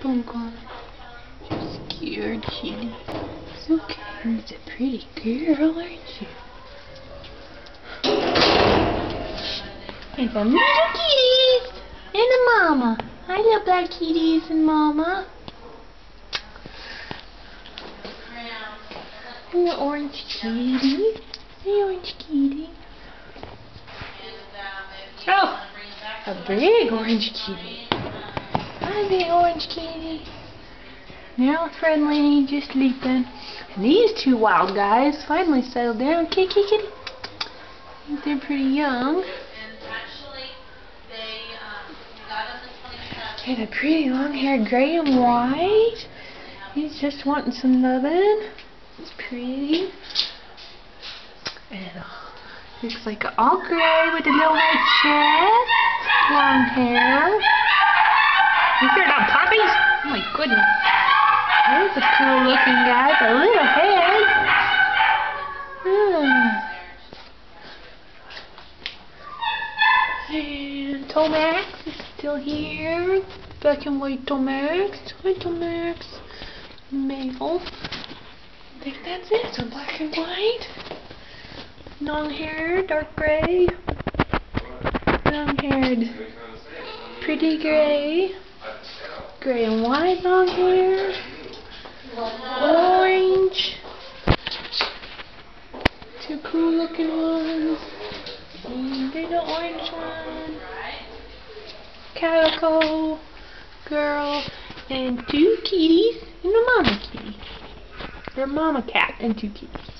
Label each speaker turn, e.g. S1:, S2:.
S1: Bunga. You're scared, kitty. It's okay. It's a pretty girl, aren't you? And the little kitties and the mama. Hi, little black kitties and mama. And the orange kitty. Hey, orange kitty. Oh, a big orange kitty. Hi, big orange kitty. Now Friendly just sleeping. And these two wild guys finally settled down. Kitty, kitty, kitty. I think they're pretty young. And a pretty long-haired gray and white. He's just wanting some loving. He's pretty. And looks like all gray with a little white chest. Long hair. You hear that puppies? Oh my goodness. There's a cool looking guy with a little head. And Tomax is still here. Black and white Tomax. Hi Tomax. Male. I think that's it. So black and white. Long hair, dark gray. Long haired. Pretty gray. Gray and white long hair. Orange. Two cool looking ones. And little orange one. Calico girl. And two kitties and a mama kitty. Or mama cat and two kitties.